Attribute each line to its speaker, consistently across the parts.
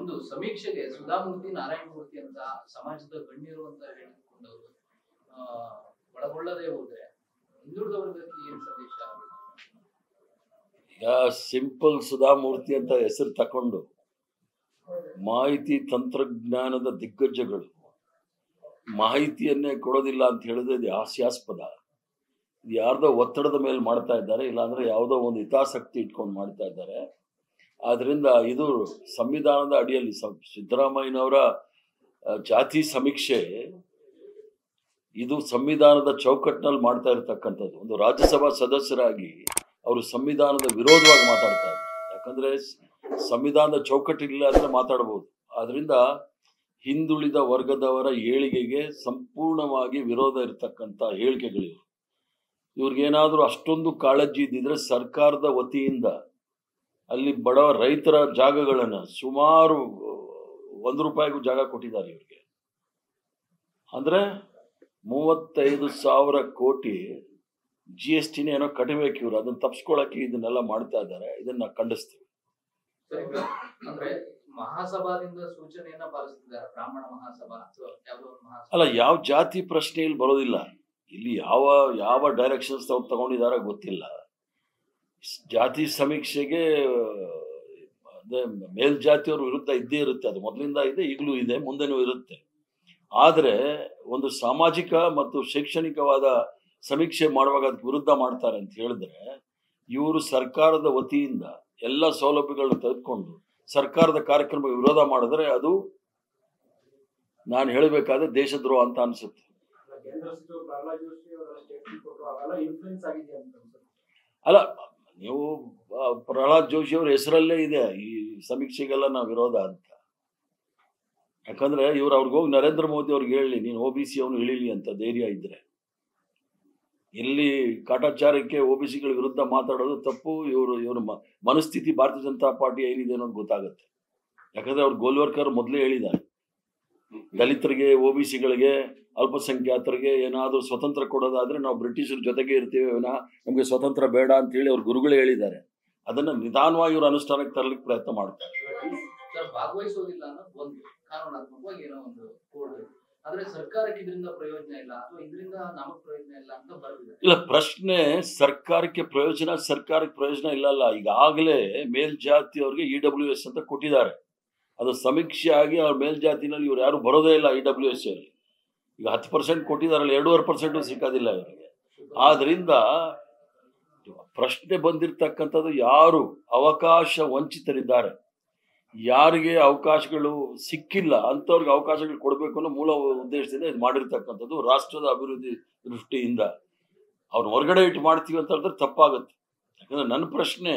Speaker 1: ಒಂದು ಸಮೀಕ್ಷೆಗೆ ಸುಧಾಮೂರ್ತಿ ನಾರಾಯಣಮೂರ್ತಿ ಅಂತ ಸಮಾಜದ ಗಣ್ಯರು ಅಂತ ಹೇಳಿಕೊಂಡವರು ಒಳಗೊಳ್ಳದೆ ಹೋದ್ರೆ ಹಿಂದುಳಿದ ವರ್ಗಕ್ಕೆ ಏನ್ ಸಂದೇಶ?
Speaker 2: ಸಿಂಪಲ್ ಸುಧಾಮೂರ್ತಿ ಅಂತ ಹೆಸರು ತಕೊಂಡು ಮಾಹಿತಿ ತಂತ್ರಜ್ಞಾನದ ದಿಗ್ಗಜಗಳು ಮಾಹಿತಿಯನ್ನೇ ಕೊಡೋದಿಲ್ಲ ಅಂತ ಹೇಳಿದ್ರೆ ಇದು ಹಾಸ್ಯಾಸ್ಪದ. ಇದು ಯಾರ್ದೋ ಒತ್ತಡದ ಮೇಲೆ ಮಾಡ್ತಾ ಇದ್ದಾರೆ, ಇಲ್ಲಾಂದ್ರೆ ಯಾವುದೋ ಒಂದು ಹಿತಾಸಕ್ತಿ ಇಟ್ಕೊಂಡು ಮಾಡ್ತಾ ಇದ್ದಾರೆ. ಆದ್ರಿಂದ ಇದು ಸಂವಿಧಾನದ ಅಡಿಯಲ್ಲಿ ಸಿದ್ದರಾಮಯ್ಯನವರ ಜಾತಿ ಸಮೀಕ್ಷೆ ಇದು ಸಂವಿಧಾನದ ಚೌಕಟ್ಟಿನಲ್ಲಿ ಮಾಡ್ತಾ ಇರತಕ್ಕಂಥದ್ದು. ಒಂದು ರಾಜ್ಯಸಭಾ ಸದಸ್ಯರಾಗಿ ಅವರು ಸಂವಿಧಾನದ ವಿರೋಧವಾಗಿ ಮಾತಾಡ್ತಾ ಇದ್ದಾರೆ. ಯಾಕಂದ್ರೆ ಸಂವಿಧಾನದ ಚೌಕಟ್ಟಿಲ್ಲ ಅಂದ್ರೆ ಮಾತಾಡಬಹುದು. ಆದ್ರಿಂದ ಹಿಂದುಳಿದ ವರ್ಗದವರ ಏಳಿಗೆಗೆ ಸಂಪೂರ್ಣವಾಗಿ ವಿರೋಧ ಇರತಕ್ಕಂಥ ಹೇಳಿಕೆಗಳಿವೆ. ಇವ್ರಿಗೇನಾದ್ರೂ ಅಷ್ಟೊಂದು ಕಾಳಜಿ ಇದ್ದಿದ್ರೆ ಸರ್ಕಾರದ ವತಿಯಿಂದ ಅಲ್ಲಿ ಬಡ ರೈತರ ಜಾಗಗಳನ್ನ ಸುಮಾರು ₹1 ಜಾಗ ಕೊಟ್ಟಿದ್ದಾರೆ ಇವ್ರಿಗೆ. ಅಂದ್ರೆ 35,000 ಕೋಟಿ GSTನೇ ಏನೋ ಕಟ್ಟಬೇಕು ಇವ್ರು. ಅದನ್ನ ತಪ್ಪಿಸ್ಕೊಳಕ್ಕೆ ಇದನ್ನೆಲ್ಲ ಮಾಡ್ತಾ ಇದ್ದಾರೆ. ಇದನ್ನ ಖಂಡಿಸ್ತೀವಿ.
Speaker 1: ಅಂದ್ರೆ ಮಹಾಸಭಾದಿಂದ ಸೂಚನೆಯನ್ನ ಪಾಲಿಸ್ತಿದ್ದಾರೆ, ಬ್ರಾಹ್ಮಣ ಮಹಾಸಭಾ ಅಥವಾ ಯಾವುದೋ ಒಂದು ಮಹಾಸಭಾ.
Speaker 2: ಅಲ್ಲ, ಯಾವ ಜಾತಿ ಪ್ರಶ್ನೆ ಇಲ್ಲಿ ಬರೋದಿಲ್ಲ. ಇಲ್ಲಿ ಯಾವ ಡೈರೆಕ್ಷನ್ಸ್ ಅವ್ರು ತಗೊಂಡಿದ್ದಾರೆ ಗೊತ್ತಿಲ್ಲ. ಜಾತಿ ಸಮೀಕ್ಷೆಗೆ ಮೇಲ್ಜಾತಿಯವ್ರ ವಿರುದ್ಧ ಇದ್ದೇ ಇರುತ್ತೆ. ಅದು ಮೊದಲಿಂದ ಇದೆ, ಈಗಲೂ ಇದೆ, ಮುಂದೆನೂ ಇರುತ್ತೆ. ಆದರೆ ಒಂದು ಸಾಮಾಜಿಕ ಮತ್ತು ಶೈಕ್ಷಣಿಕವಾದ ಸಮೀಕ್ಷೆ ಮಾಡುವಾಗ ಅದಕ್ಕೆ ವಿರುದ್ಧ ಮಾಡ್ತಾರೆ ಅಂತ ಹೇಳಿದ್ರೆ ಇವರು ಸರ್ಕಾರದ ವತಿಯಿಂದ ಎಲ್ಲ ಸೌಲಭ್ಯಗಳನ್ನ ತೆಗೆದುಕೊಂಡು ಸರ್ಕಾರದ ಕಾರ್ಯಕ್ರಮ ವಿರೋಧ ಮಾಡಿದ್ರೆ ಅದು ನಾನು ಹೇಳಬೇಕಾದ್ರೆ ದೇಶದ್ರೋಹ ಅಂತ ಅನ್ಸುತ್ತೆ. ಅಲ್ಲ, ನೀವು ಪ್ರಹ್ಲಾದ್ ಜೋಶಿ ಅವ್ರ ಹೆಸರಲ್ಲೇ ಇದೆ ಈ ಸಮೀಕ್ಷೆಗೆಲ್ಲ ನಾವು ವಿರೋಧ ಅಂತ. ಯಾಕಂದ್ರೆ ಇವ್ರು ಅವ್ರಿಗೆ ಹೋಗಿ ನರೇಂದ್ರ ಮೋದಿ ಅವ್ರಿಗೆ ಹೇಳಿ ನೀನು OBC ಅವನು ಇಳಿಲಿ ಅಂತ ಧೈರ್ಯ ಇದ್ರೆ. ಇಲ್ಲಿ ಕಾಟಾಚಾರಕ್ಕೆ OBCಗಳ ವಿರುದ್ಧ ಮಾತಾಡೋದು ತಪ್ಪು. ಇವ್ರ ಮನಸ್ಥಿತಿ ಭಾರತೀಯ ಜನತಾ ಪಾರ್ಟಿ ಏನಿದೆ ಅನ್ನೋದು ಗೊತ್ತಾಗುತ್ತೆ. ಯಾಕಂದ್ರೆ ಅವ್ರು ಗೋಲ್ವರ್ಕರ್ ಮೊದಲೇ ಹೇಳಿದ್ದಾರೆ, ದಲಿತರಿಗೆ OBCಗಳಿಗೆ ಅಲ್ಪಸಂಖ್ಯಾತರಿಗೆ ಏನಾದರೂ ಸ್ವತಂತ್ರ ಕೊಡೋದಾದ್ರೆ ನಾವು ಬ್ರಿಟಿಷರ ಜೊತೆಗೆ ಇರ್ತೀವಿ, ನಮಗೆ ಸ್ವತಂತ್ರ ಬೇಡ ಅಂತ ಹೇಳಿ ಅವ್ರ ಗುರುಗಳೇ ಹೇಳಿದ್ದಾರೆ. ಅದನ್ನ ನಿಧಾನವಾಗಿ ಇವ್ರು ಅನುಷ್ಠಾನಕ್ಕೆ ತರಲಿಕ್ಕೆ ಪ್ರಯತ್ನ ಮಾಡ್ತಾರೆ.
Speaker 1: ಭಾಗವಹಿಸೋದಿಲ್ಲ ಅನ್ನೋದು ಒಂದು ಕಾನೂನಾತ್ಮಕವಾಗಿ ಏನೋ ಒಂದು ಕೋಡ್, ಆದ್ರೆ ಸರ್ಕಾರಕ್ಕೆ ಇದರಿಂದ ಪ್ರಯೋಜನ ಇಲ್ಲ ಅಥವಾ ಇದರಿಂದ ನಮಗ್ ಪ್ರಯೋಜನ ಇಲ್ಲ ಅಂತ ಬರಲಿಲ್ಲ.
Speaker 2: ಇಲ್ಲ, ಪ್ರಶ್ನೆ ಸರ್ಕಾರಕ್ಕೆ ಪ್ರಯೋಜನ ಇಲ್ಲ. ಈಗಾಗಲೇ ಮೇಲ್ಜಾತಿಯವ್ರಿಗೆ EWS ಅಂತ ಕೊಟ್ಟಿದ್ದಾರೆ. ಅದು ಸಮೀಕ್ಷೆ ಆಗಿ ಅವ್ರ ಮೇಲ್ಜಾತಿನಲ್ಲಿ ಇವ್ರು ಯಾರು ಬರೋದೇ ಇಲ್ಲ EWS ಅಲ್ಲಿ. ಈಗ 10% ಕೊಟ್ಟಿದಾರಲ್ಲ, 2.5% ಸಿಕ್ಕೋದಿಲ್ಲ ಇವರಿಗೆ. ಆದ್ರಿಂದ ಪ್ರಶ್ನೆ ಬಂದಿರತಕ್ಕಂಥದ್ದು ಯಾರು ಅವಕಾಶ ವಂಚಿತರಿದ್ದಾರೆ, ಯಾರಿಗೆ ಅವಕಾಶಗಳು ಸಿಕ್ಕಿಲ್ಲ ಅಂಥವ್ರಿಗೆ ಅವಕಾಶಗಳು ಕೊಡಬೇಕು ಅನ್ನೋ ಮೂಲ ಉದ್ದೇಶದಿಂದ ಇದು ಮಾಡಿರ್ತಕ್ಕಂಥದ್ದು. ರಾಷ್ಟ್ರದ ಅಭಿವೃದ್ಧಿ ದೃಷ್ಟಿಯಿಂದ ಅವ್ರನ್ನ ಹೊರಗಡೆ ಇಟ್ಟು ಮಾಡ್ತೀವಿ ಅಂತ ಹೇಳಿದ್ರೆ ತಪ್ಪಾಗುತ್ತೆ. ಯಾಕಂದ್ರೆ ನನ್ನ ಪ್ರಶ್ನೆ,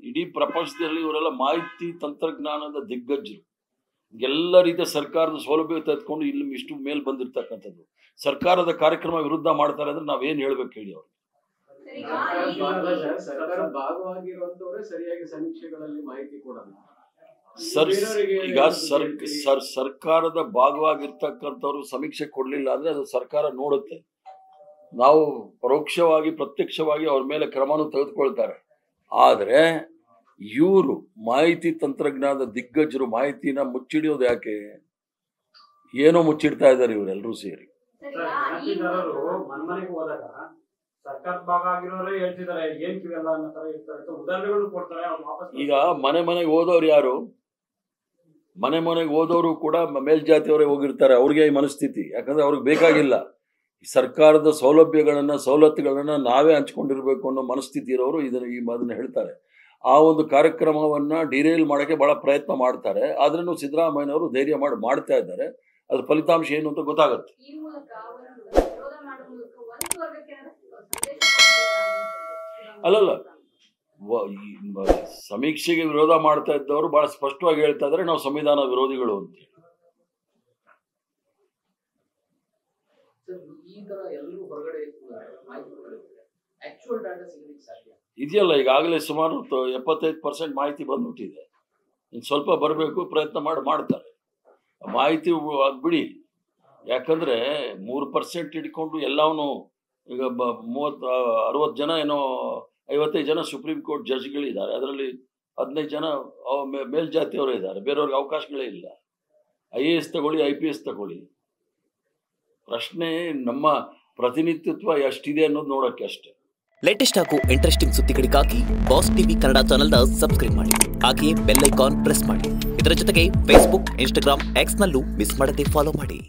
Speaker 2: ಇಡೀ ಪ್ರಪಂಚದಲ್ಲಿ ಇವರೆಲ್ಲ ಮಾಹಿತಿ ತಂತ್ರಜ್ಞಾನದ ದಿಗ್ಗಜರು, ಎಲ್ಲ ರೀತಿಯ ಸರ್ಕಾರದ ಸೌಲಭ್ಯ ತೆಗೆದುಕೊಂಡು ಇಲ್ಲಿ ಇಷ್ಟು ಮೇಲ್ ಬಂದಿರ್ತಕ್ಕಂಥದ್ದು. ಸರ್ಕಾರದ ಕಾರ್ಯಕ್ರಮ ವಿರುದ್ಧ ಮಾಡ್ತಾರೆ ಅಂದ್ರೆ ನಾವೇನ್ ಹೇಳ್ಬೇಕು ಹೇಳಿ ಅವ್ರಿಗೆ?
Speaker 3: ಸರ್ಕಾರ ಭಾಗವಾಗಿರುವಂತವರೇ ಸರಿಯಾಗಿ ಸಮೀಕ್ಷೆಗಳಲ್ಲಿ ಮಾಹಿತಿ ಕೊಡಲ್ಲ.
Speaker 2: ಈಗ ಸರ್ಕಾರದ ಭಾಗವಾಗಿರ್ತಕ್ಕಂಥವ್ರು ಸಮೀಕ್ಷೆ ಕೊಡ್ಲಿಲ್ಲ ಅಂದ್ರೆ ಅದು ಸರ್ಕಾರ ನೋಡುತ್ತೆ. ನಾವು ಪರೋಕ್ಷವಾಗಿ ಪ್ರತ್ಯಕ್ಷವಾಗಿ ಅವ್ರ ಮೇಲೆ ಕ್ರಮನೂ ತೆಗೆದುಕೊಳ್ತಾರೆ. ಆದ್ರೆ ಇವರು ಮಾಹಿತಿ ತಂತ್ರಜ್ಞಾನದ ದಿಗ್ಗಜರು ಮಾಹಿತಿನ ಮುಚ್ಚಿಡಿಯೋದು ಯಾಕೆ? ಏನೋ ಮುಚ್ಚಿಡ್ತಾ ಇದ್ದಾರೆ ಇವರೆಲ್ಲರೂ ಸೇರಿ.
Speaker 3: ಮನೆಗೆ ಹೋದಾಗ ಸರ್ಕಾರದ ಭಾಗ ಆಗಿರೋರೇ ಹೇಳ್ತಿದ್ದಾರೆ ಏನ್ ಕಿವೆಲ್ಲ ಅನ್ನೋ ತರ ಇರ್ತಾರೆ, ಉದಾಹರಣೆಗಳು ಕೊಡ್ತಾರೆ.
Speaker 2: ಈಗ ಮನೆಗೆ ಹೋದವ್ರು ಯಾರು? ಮನೆಗೆ ಹೋದವರು ಕೂಡ ಮೇಲ್ಜಾತಿಯವರೇ ಹೋಗಿರ್ತಾರೆ. ಅವ್ರಿಗೆ ಈ ಮನಸ್ಥಿತಿ, ಯಾಕಂದ್ರೆ ಅವ್ರಿಗೆ ಬೇಕಾಗಿಲ್ಲ ಸರ್ಕಾರದ ಸವಲತ್ತುಗಳನ್ನ ನಾವೇ ಹಂಚ್ಕೊಂಡಿರ್ಬೇಕು ಅನ್ನೋ ಮನಸ್ಥಿತಿ ಇರೋರು ಅದನ್ನ ಹೇಳ್ತಾರೆ. ಆ ಒಂದು ಕಾರ್ಯಕ್ರಮವನ್ನ ಡಿರೇಲ್ ಮಾಡಕ್ಕೆ ಬಹಳ ಪ್ರಯತ್ನ ಮಾಡ್ತಾರೆ. ಆದ್ರೂ ಸಿದ್ದರಾಮಯ್ಯನವರು ಧೈರ್ಯ ಮಾಡ್ತಾ ಇದ್ದಾರೆ. ಅದ್ರ ಫಲಿತಾಂಶ ಏನು ಅಂತ ಗೊತ್ತಾಗುತ್ತೆ. ಅಲ್ಲಲ್ಲ, ಸಮೀಕ್ಷೆಗೆ ವಿರೋಧ ಮಾಡ್ತಾ ಇದ್ದವರು ಬಹಳ ಸ್ಪಷ್ಟವಾಗಿ ಹೇಳ್ತಾ ಇದ್ದಾರೆ ನಾವು ಸಂವಿಧಾನ ವಿರೋಧಿಗಳು ಅಂತ. ಇದೆಯಲ್ಲ, ಈಗಾಗಲೇ ಸುಮಾರು 75% ಮಾಹಿತಿ ಬಂದ್ಬಿಟ್ಟಿದೆ. ಇನ್ನು ಸ್ವಲ್ಪ ಬರಬೇಕು, ಪ್ರಯತ್ನ ಮಾಡ್ತಾರೆ. ಮಾಹಿತಿ ಬಿಡಿ, ಯಾಕಂದ್ರೆ 3% ಇಟ್ಕೊಂಡು ಎಲ್ಲವನ್ನೂ ಈಗ 60 ಜನ ಏನೋ 55 ಜನ ಸುಪ್ರೀಂ ಕೋರ್ಟ್ ಜಡ್ಜ್ಗಳಿದ್ದಾರೆ. ಅದರಲ್ಲಿ 15 ಜನ ಮೇಲ್ಜಾತಿಯವರೇ ಇದ್ದಾರೆ, ಬೇರೆಯವ್ರಿಗೆ ಅವಕಾಶಗಳೇ ಇಲ್ಲ. IAS ತಗೊಳ್ಳಿ, IPS ತಗೊಳ್ಳಿ, ಪ್ರಶ್ನೆ ನಮ್ಮ ಪ್ರತಿನಿಧಿತ್ವ ಎಷ್ಟಿದೆ ಅನ್ನೋದು ನೋಡೋಕ್ಕೆ ಅಷ್ಟೇ.
Speaker 4: ಲೇಟೆಸ್ಟ್ ಹಾಗೂ ಇಂಟ್ರೆಸ್ಟಿಂಗ್ ಸುದ್ದಿಗಳಿಗಾಗಿ ಬಾಸ್ ಟಿವಿ ಕನ್ನಡ ಚಾನೆಲ್ನ ಸಬ್ಸ್ಕ್ರೈಬ್ ಮಾಡಿ, ಹಾಗೆಯೇ ಬೆಲ್ ಐಕಾನ್ ಪ್ರೆಸ್ ಮಾಡಿ. ಇದರ ಜೊತೆಗೆ ಫೇಸ್ಬುಕ್, ಇನ್ಸ್ಟಾಗ್ರಾಮ್, ಎಕ್ಸ್ನಲ್ಲೂ ಮಿಸ್ ಮಾಡದೆ ಫಾಲೋ ಮಾಡಿ.